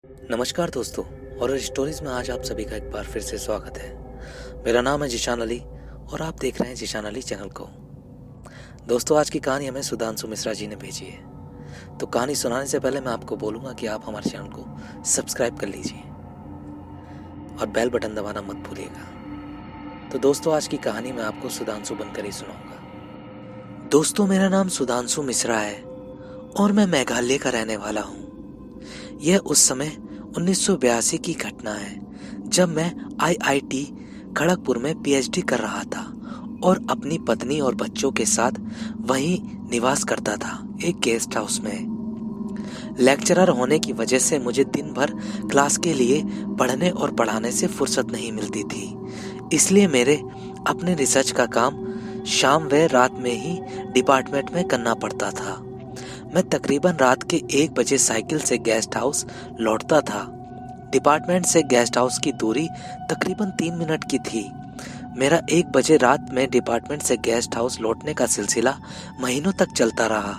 नमस्कार दोस्तों, horror stories में आज आप सभी का एक बार फिर से स्वागत है। मेरा नाम है जिशान अली और आप देख रहे हैं जिशान अली चैनल को। दोस्तों, आज की कहानी हमें सुधांशु मिश्रा जी ने भेजी है। तो कहानी सुनाने से पहले मैं आपको बोलूँगा कि आप हमारे चैनल को सब्सक्राइब कर लीजिए और बेल बटन दबाना मत भूलिएगा। तो दोस्तों, आज की कहानी मैं आपको सुधांशु बनकर ही सुनाऊंगा। दोस्तों, मेरा नाम सुधांशु मिश्रा है और मैं मेघालय का रहने वाला हूँ। यह उस समय 1982 की घटना है जब मैं आईआईटी खड़गपुर में पीएचडी कर रहा था और अपनी पत्नी और बच्चों के साथ वहीं निवास करता था, एक गेस्ट हाउस में। लेक्चरर होने की वजह से मुझे दिन भर क्लास के लिए पढ़ने और पढ़ाने से फुर्सत नहीं मिलती थी, इसलिए मेरे अपने रिसर्च का काम शाम व रात में ही डिपार्टमेंट में करना पड़ता था। मैं तकरीबन रात के 1 बजे साइकिल से गेस्ट हाउस लौटता था। डिपार्टमेंट से गेस्ट हाउस की दूरी तकरीबन 3 मिनट की थी। मेरा 1 बजे रात में डिपार्टमेंट से गेस्ट हाउस लौटने का सिलसिला महीनों तक चलता रहा।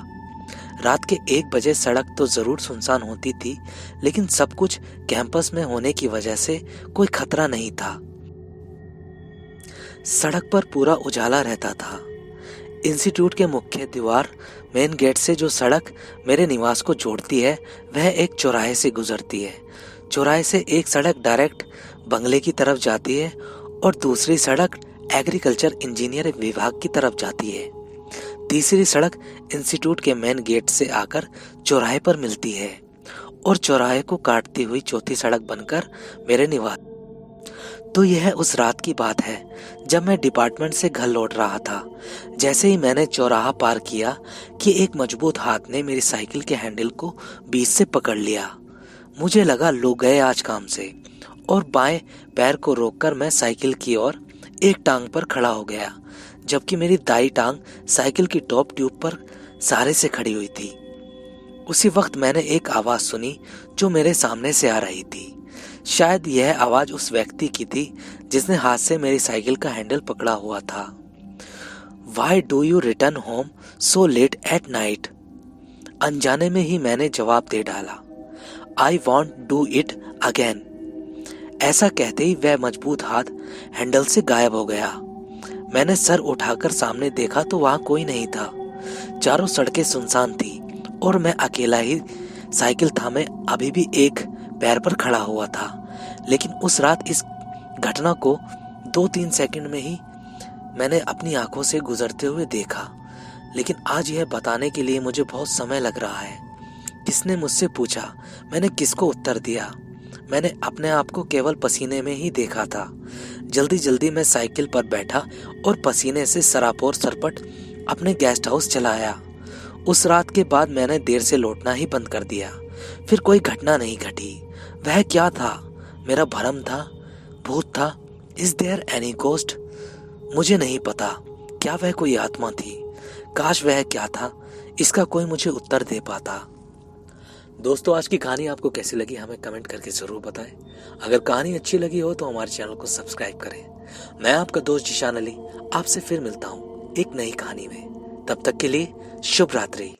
रात के 1 बजे सड़क तो जरूर सुनसान होती थी, लेकिन सब कुछ कैंपस में होने की वजह से कोई खतरा नहीं था। सड़क पर पूरा उजाला रहता था। इंस्टीट्यूट के मुख्य द्वार मेन गेट से जो सड़क मेरे निवास को जोड़ती है वह एक चौराहे से गुजरती है। चौराहे से एक सड़क डायरेक्ट बंगले की तरफ जाती है और दूसरी सड़क एग्रीकल्चर इंजीनियर विभाग की तरफ जाती है। तीसरी सड़क इंस्टीट्यूट के मेन गेट से आकर चौराहे पर मिलती है और चौराहे को काटती हुई चौथी सड़क बनकर मेरे निवास। तो यह उस रात की बात है जब मैं डिपार्टमेंट से घर लौट रहा था। जैसे ही मैंने चौराहा पार किया कि एक मजबूत हाथ ने मेरी साइकिल के हैंडल को बीच से पकड़ लिया। मुझे लगा लोग गए आज काम से, और बाएं पैर को रोककर मैं साइकिल की ओर एक टांग पर खड़ा हो गया, जबकि मेरी दाई टांग साइकिल की टॉप ट्यूब पर सहारे से खड़ी हुई थी। उसी वक्त मैंने एक आवाज सुनी जो मेरे सामने से आ रही थी। शायद यह आवाज उस व्यक्ति की थी जिसने हाथ से मेरी साइकिल का हैंडल पकड़ा हुआ था। Why do you return home so late at night? अनजाने में ही मैंने जवाब दे डाला, I won't do it again। ऐसा कहते ही वह मजबूत हाथ हैंडल से गायब हो गया। मैंने सर उठाकर सामने देखा तो वहां कोई नहीं था। चारों सड़कें सुनसान थी और मैं अकेला ही साइकिल थामे अभी भी एक पैर पर खड़ा हुआ था। लेकिन उस रात इस घटना को 2-3 सेकंड में ही मैंने अपनी आंखों से गुजरते हुए देखा, लेकिन आज यह बताने के लिए मुझे बहुत समय लग रहा है। किसने मुझसे पूछा, मैंने किसको उत्तर दिया। मैंने अपने आप को केवल पसीने में ही देखा था। जल्दी जल्दी मैं साइकिल पर बैठा और पसीने से सरापोर सरपट अपने गेस्ट हाउस चला आया। उस रात के बाद मैंने देर से लौटना ही बंद कर दिया। फिर कोई घटना नहीं घटी। वह क्या था? मेरा भ्रम था? भूत था? Is there any ghost? मुझे नहीं पता। क्या वह कोई आत्मा थी? काश वह क्या था, इसका कोई मुझे उत्तर दे पाता। दोस्तों, आज की कहानी आपको कैसी लगी हमें कमेंट करके जरूर बताएं। अगर कहानी अच्छी लगी हो तो हमारे चैनल को सब्सक्राइब करें। मैं आपका दोस्त जिशान अली आपसे फिर मिलता हूँ एक नई कहानी में। तब तक के लिए शुभ रात्रि।